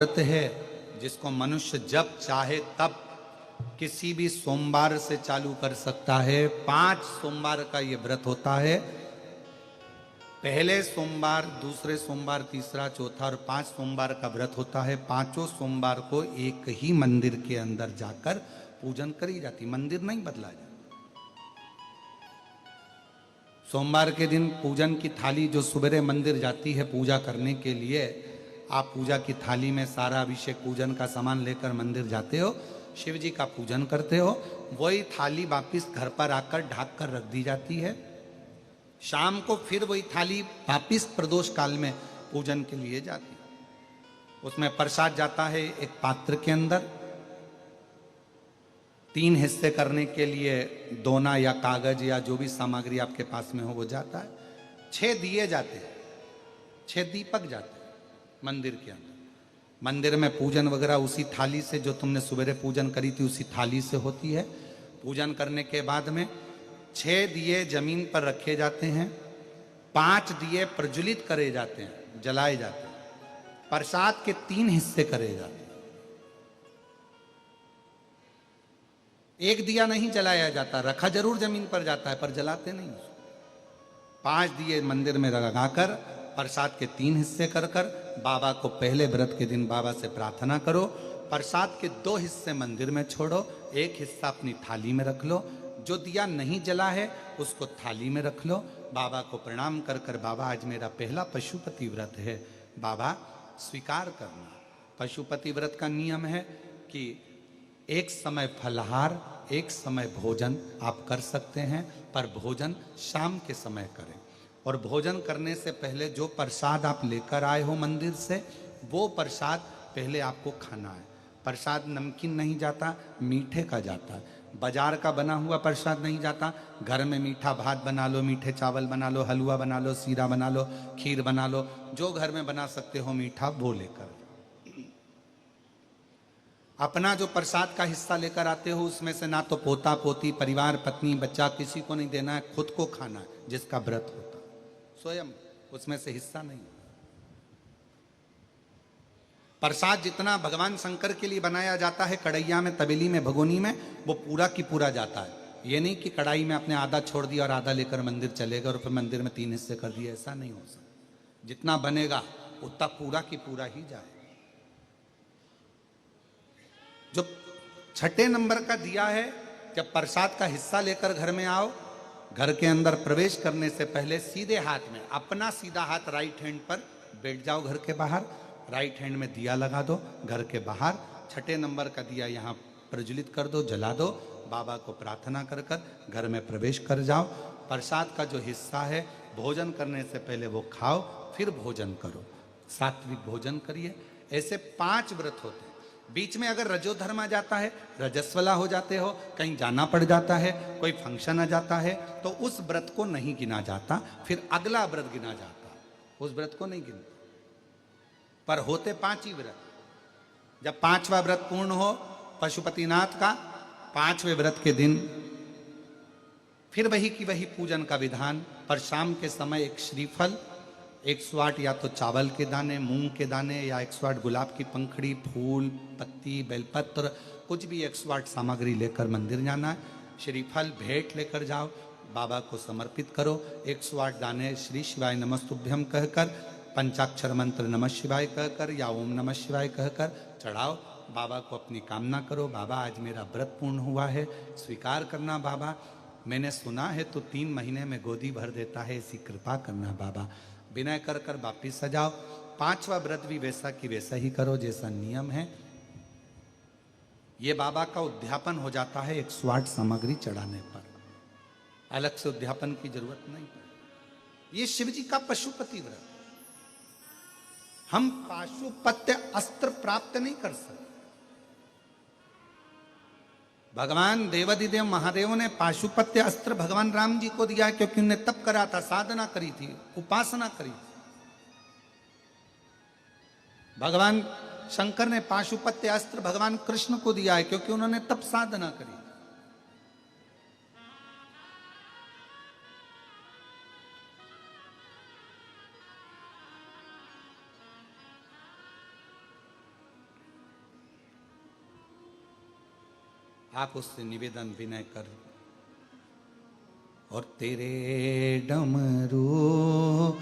व्रत है जिसको मनुष्य जब चाहे तब किसी भी सोमवार से चालू कर सकता है। 5 सोमवार का ये व्रत होता है। पहले सोमवार, दूसरे सोमवार, तीसरा, चौथा और 5 सोमवार का व्रत होता है। पांचों सोमवार को एक ही मंदिर के अंदर जाकर पूजन करी जाती, मंदिर नहीं बदला जाता। सोमवार के दिन पूजन की थाली जो सवेरे मंदिर जाती है पूजा करने के लिए, आप पूजा की थाली में सारा अभिषेक पूजन का सामान लेकर मंदिर जाते हो, शिव जी का पूजन करते हो, वही थाली वापिस घर पर आकर ढाक कर रख दी जाती है। शाम को फिर वही थाली वापिस प्रदोष काल में पूजन के लिए जाती है। उसमें प्रसाद जाता है एक पात्र के अंदर। 3 हिस्से करने के लिए दोना या कागज या जो भी सामग्री आपके पास में हो वो जाता है। 6 दिए जाते हैं, 6 दीपक जाते हैं मंदिर के अंदर। मंदिर में पूजन वगैरह उसी थाली से, जो तुमने सवेरे पूजन करी थी उसी थाली से होती है। पूजन करने के बाद में 6 दिए जमीन पर रखे जाते हैं, 5 दिए प्रज्वलित करे जाते हैं, जलाए जाते हैं। प्रसाद के 3 हिस्से करे जाते हैं। एक दिया नहीं जलाया जाता, रखा जरूर जमीन पर जाता है पर जलाते नहीं। 5 दिए मंदिर में लगाकर प्रसाद के 3 हिस्से कर कर बाबा को पहले व्रत के दिन बाबा से प्रार्थना करो। प्रसाद के 2 हिस्से मंदिर में छोड़ो, एक हिस्सा अपनी थाली में रख लो। जो दिया नहीं जला है उसको थाली में रख लो। बाबा को प्रणाम कर कर, बाबा आज मेरा पहला पशुपति व्रत है, बाबा स्वीकार करना। पशुपति व्रत का नियम है कि एक समय फलाहार, एक समय भोजन आप कर सकते हैं, पर भोजन शाम के समय करें। और भोजन करने से पहले जो प्रसाद आप लेकर आए हो मंदिर से, वो प्रसाद पहले आपको खाना है। प्रसाद नमकीन नहीं जाता, मीठे का जाता है। बाजार का बना हुआ प्रसाद नहीं जाता। घर में मीठा भात बना लो, मीठे चावल बना लो, हलवा बना लो, सीरा बना लो, खीर बना लो, जो घर में बना सकते हो मीठा वो लेकर। अपना जो प्रसाद का हिस्सा लेकर आते हो उसमें से ना तो पोता पोती, परिवार, पत्नी, बच्चा किसी को नहीं देना है, खुद को खाना है। जिसका व्रत होता है स्वयं उसमें से हिस्सा नहीं। प्रसाद जितना भगवान शंकर के लिए बनाया जाता है कढ़ैया में, तबेली में, भगोनी में, वो पूरा की पूरा जाता है। ये नहीं कि कढ़ाई में आपने आधा छोड़ दिया और आधा लेकर मंदिर चलेगा और फिर मंदिर में 3 हिस्से कर दिए, ऐसा नहीं हो सकता। जितना बनेगा उतना पूरा की पूरा ही जाए। जो 6ठे नंबर का दिया है, जब प्रसाद का हिस्सा लेकर घर में आओ, घर के अंदर प्रवेश करने से पहले सीधे हाथ में, अपना सीधा हाथ राइट हैंड पर बैठ जाओ घर के बाहर, राइट हैंड में दिया लगा दो घर के बाहर। 6ठे नंबर का दिया यहाँ प्रज्वलित कर दो, जला दो। बाबा को प्रार्थना कर कर घर में प्रवेश कर जाओ। प्रसाद का जो हिस्सा है भोजन करने से पहले वो खाओ, फिर भोजन करो, सात्विक भोजन करिए। ऐसे 5 व्रत होते हैं। बीच में अगर रजोधर्म आ जाता है, रजस्वला हो जाते हो, कहीं जाना पड़ जाता है, कोई फंक्शन आ जाता है, तो उस व्रत को नहीं गिना जाता, फिर अगला व्रत गिना जाता, उस व्रत को नहीं गिनते। पर होते 5 ही व्रत। जब 5वां व्रत पूर्ण हो पशुपतिनाथ का, 5वें व्रत के दिन फिर वही की वही पूजन का विधान। पर शाम के समय एक श्रीफल, 108 या तो चावल के दाने, मूंग के दाने, या 108 गुलाब की पंखड़ी, फूल, पत्ती, बेलपत्र, कुछ भी 108 सामग्री लेकर मंदिर जाना है। श्रीफल भेंट लेकर जाओ, बाबा को समर्पित करो। 108 दाने श्री शिवाय नमस्तुभ्यम कहकर, पंचाक्षर मंत्र नमः शिवाय कहकर या ओम नमः शिवाय कहकर चढ़ाओ। बाबा को अपनी कामना करो, बाबा आज मेरा व्रत पूर्ण हुआ है, स्वीकार करना बाबा। मैंने सुना है तो 3 महीने में गोदी भर देता है, ऐसी कृपा करना बाबा। विनय कर कर वापिस सजाओ। 5वां व्रत भी वैसा कि वैसा ही करो जैसा नियम है। ये बाबा का उद्यापन हो जाता है 108 सामग्री चढ़ाने पर, अलग से उद्यापन की जरूरत नहीं। ये शिव जी का पशुपति व्रत। हम पाशुपत्य अस्त्र प्राप्त नहीं कर सकते। भगवान देवादिदेव महादेव ने पाशुपत्य अस्त्र भगवान राम जी को दिया, क्योंकि उन्हें तप करा था, साधना करी थी, उपासना करी थी। भगवान शंकर ने पाशुपत्य अस्त्र भगवान कृष्ण को दिया है, क्योंकि उन्होंने तप साधना करी। आप उससे निवेदन विनय कर, और तेरे डमरू